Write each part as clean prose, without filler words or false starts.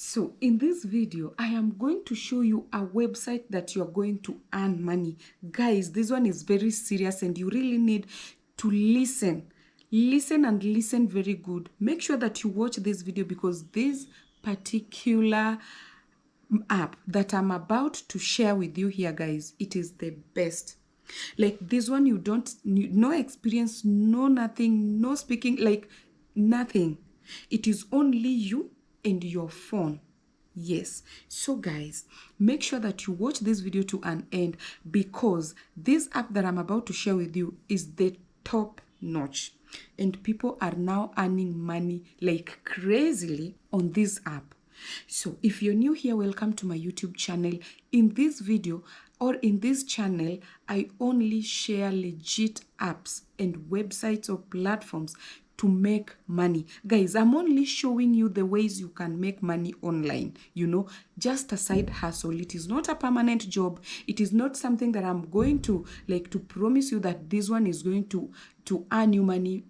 So in this video, I am going to show you a website that you're going to earn money. Guys, this one is very serious and you really need to listen. Listen and listen very good. Make sure that you watch this video because this particular app that I'm about to share with you here, guys, it is the best. Like this one, you don't need no experience, no nothing, no speaking, like nothing. It is only you and your phone. Yes. So guys, make sure that you watch this video to an end because this app that I'm about to share with you is the top notch. And people are now earning money like crazily on this app. So if you're new here, welcome to my YouTube channel. In this video or in this channel, I only share legit apps and websites or platforms to make money. Guys, I'm only showing you the ways you can make money online, just a side hustle. It is not a permanent job. It is not something that I'm going to to promise you that this one is going to earn you money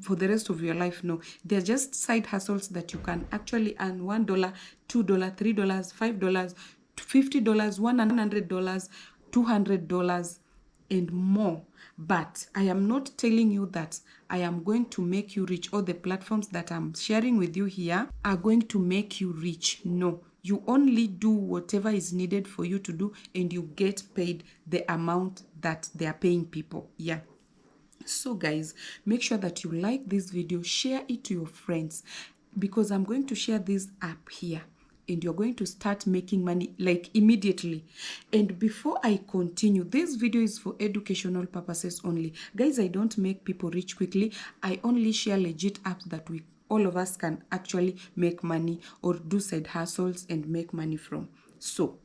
for the rest of your life. No, they're just side hustles that you can actually earn $1, $2, $3, $5, $50, $100, $200 and more. But I am not telling you that I am going to make you rich. All the platforms that I'm sharing with you here are going to make you rich. No, you only do whatever is needed for you to do and you get paid the amount that they are paying people. Yeah. So guys, make sure that you like this video, share it to your friends because I'm going to share this app here and you're going to start making money like immediately. And before I continue, this video is for educational purposes only. Guys, I don't make people rich quickly. I only share legit apps that all of us can actually make money or do side hustles and make money from. So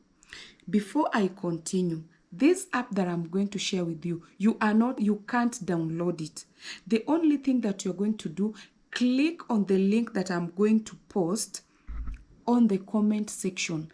before I continue, this app that I'm going to share with you, you can't download it. The only thing that you're going to do, click on the link that I'm going to post on the comment section.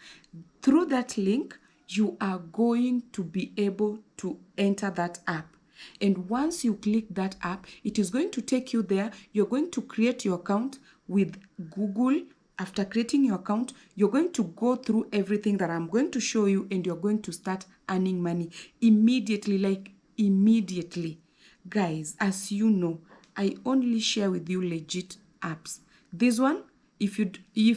Through that link, you are going to be able to enter that app. And once you click that app, it is going to take you there. You're going to create your account with Google. After creating your account, you're going to go through everything that I'm going to show you and you're going to start earning money immediately, like immediately. Guys, as you know, I only share with you legit apps. This one, if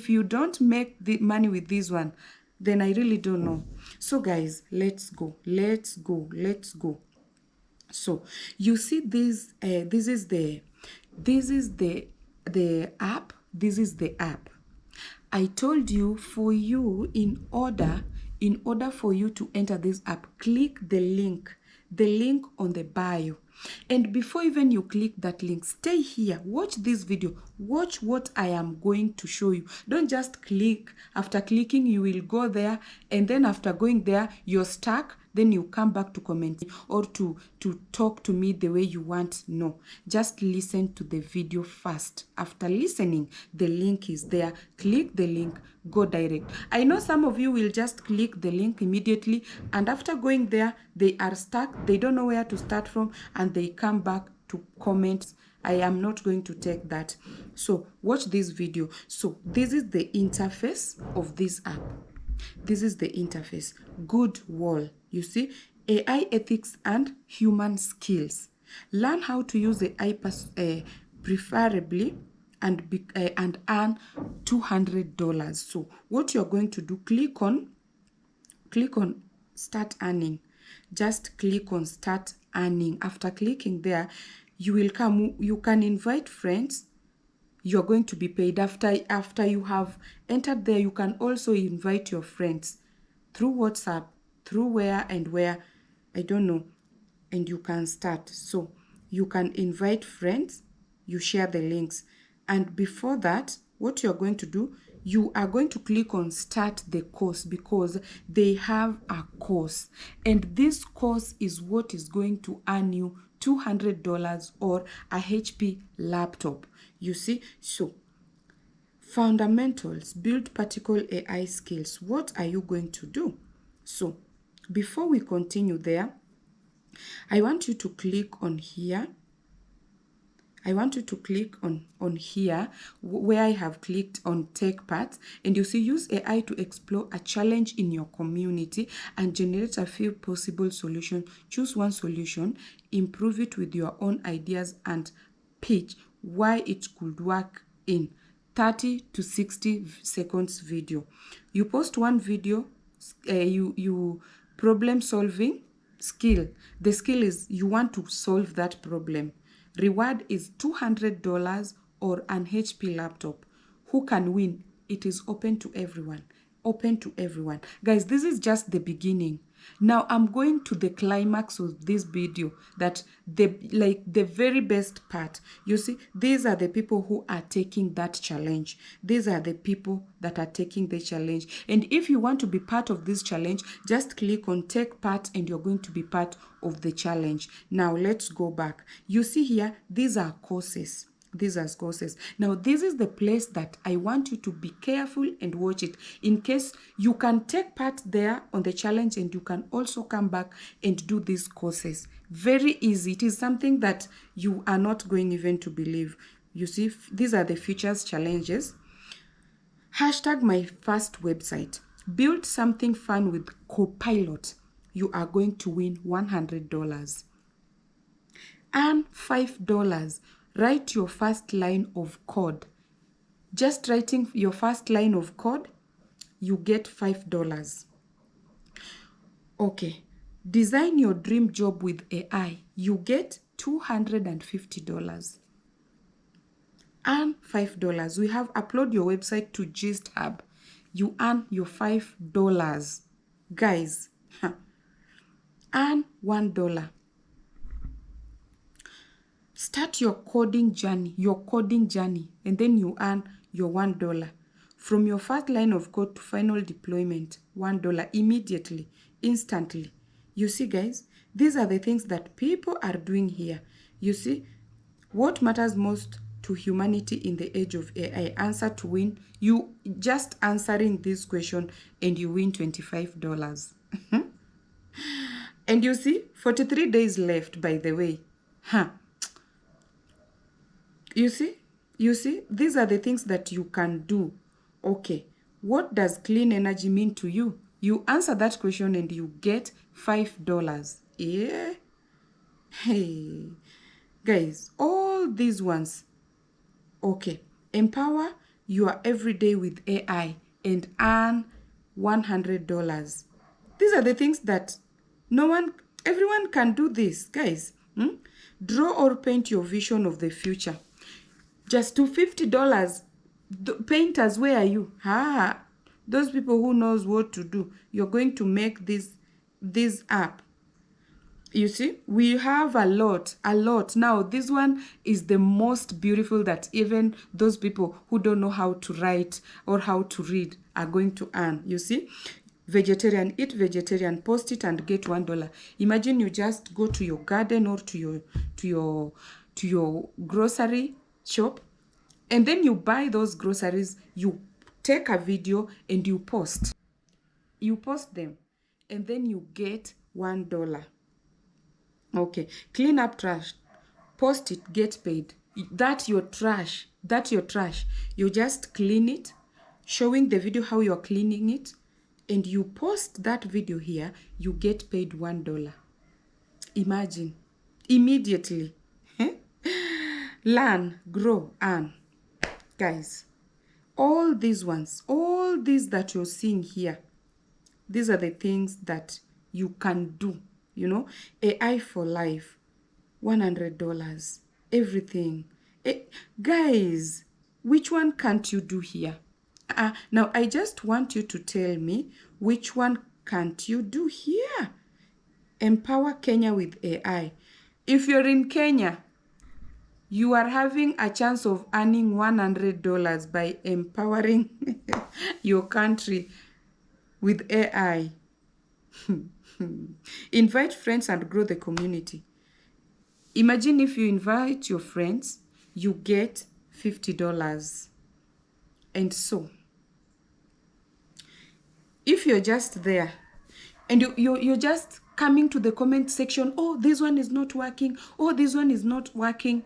you don't make the money with this one, then I really don't know. So guys, let's go. So you see this, this is the app. This is the app. I told you in order for you to enter this app, click the link on the bio. And before even you click that link, stay here, watch this video, watch what I am going to show you. Don't just click. After clicking, you will go there, and then after going there, you're stuck. Then you come back to comment or to talk to me the way you want. No, just listen to the video first. After listening, the link is there. Click the link, go direct. I know some of you will just click the link immediately, and after going there, they are stuck. They don't know where to start from, and they come back to comment. I am not going to take that. So watch this video. So this is the interface of this app. This is the interface. Good wall. You see, AI ethics and human skills. Learn how to use AI preferably and earn $200. So what you're going to do, click on start earning. Just click on start earning. After clicking there, you will come. You can invite friends. You're going to be paid after you have entered there. You can also invite your friends through WhatsApp, through where, I don't know, and you can start. So you can invite friends, you share the links, and before that, what you're going to do, you are going to click on start the course because they have a course, and this course is what is going to earn you $200 or a HP laptop. You see, so fundamentals, build particle AI skills. What are you going to do? So before we continue there, I want you to click on here. I want you to click on here where I have clicked on tech parts, and you see use AI to explore a challenge in your community and generate a few possible solutions. Choose one solution, improve it with your own ideas, and pitch why it could work in 30 to 60 seconds video. You post one video, you problem solving skill. The skill is you want to solve that problem. Reward is $200 or an HP laptop. Who can win? It is open to everyone. Open to everyone. Guys, this is just the beginning. Now I'm going to the climax of this video, that the very best part. You see, these are the people who are taking that challenge. These are the people that are taking the challenge. And if you want to be part of this challenge, just click on take part and you're going to be part of the challenge. Now let's go back. You see here, these are courses. These are courses. Now, this is the place that I want you to be careful and watch it. In case you can take part there on the challenge, and you can also come back and do these courses. Very easy. It is something that you are not going even to believe. You see, these are the features challenges. Hashtag my first website. Build something fun with Copilot. You are going to win $100. Earn $5. Write your first line of code. Just writing your first line of code, you get $5. Okay. Design your dream job with AI. You get $250. Earn $5. We have upload your website to Gist Hub. You earn your $5. Guys, earn $1. Start your coding journey, and then you earn your $1. From your first line of code to final deployment, $1 immediately, instantly. You see, guys, these are the things that people are doing here. You see, what matters most to humanity in the age of AI? Answer to win. You just answering this question and you win $25. And you see, 43 days left, by the way. You see, these are the things that you can do. Okay, what does clean energy mean to you? You answer that question and you get $5. Yeah. Hey, guys, all these ones. Okay, empower your everyday with AI and earn $100. These are the things that everyone can do this, guys. Draw or paint your vision of the future. Just $250. Painters, where are you? Those people who knows what to do. You're going to make this app. You see, we have a lot. Now, this one is the most beautiful that even those people who don't know how to write or how to read are going to earn. You see, vegetarian, eat vegetarian, post it and get $1. Imagine you just go to your garden or to your grocery shop, and then you buy those groceries, you take a video and you post them, and then you get $1. Okay, clean up trash, post it, get paid. That's your trash. You just clean it, showing the video how you're cleaning it, and you post that video here, you get paid $1. Imagine, immediately. Learn, grow, earn. Guys, all these that you're seeing here, these are the things that you can do. You know, AI for life, $100, everything. Guys, which one can't you do here? Now, I just want you to tell me which one can't you do here? Empower Kenya with AI. If you're in Kenya, you are having a chance of earning $100 by empowering your country with AI. Invite friends and grow the community. Imagine if you invite your friends, you get $50. And so, if you're just there and you're just coming to the comment section, oh, this one is not working, oh, this one is not working,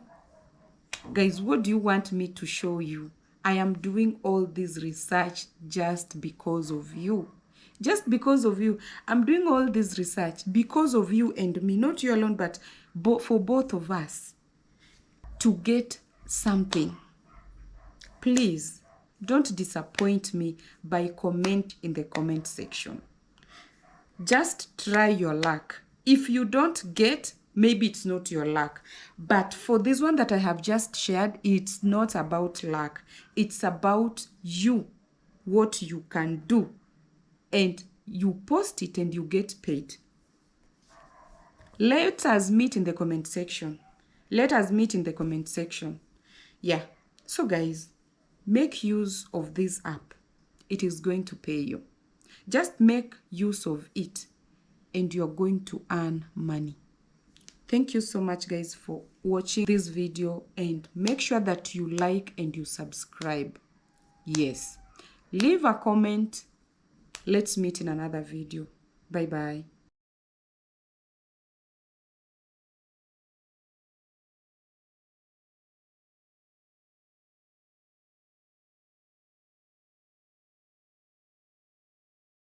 Guys, what do you want me to show you? I am doing all this research just because of you. Just because of you. I'm doing all this research because of you and me. Not you alone, but for both of us. To get something. Please, don't disappoint me by comment in the comment section. Just try your luck. If you don't get, maybe it's not your luck. But for this one that I have just shared, it's not about luck. It's about you, what you can do. And you post it and you get paid. Let us meet in the comment section. Let us meet in the comment section. Yeah. So guys, make use of this app. It is going to pay you. Just make use of it and you're going to earn money. Thank you so much guys for watching this video, and make sure that you like and you subscribe. Yes. Leave a comment. Let's meet in another video. Bye bye.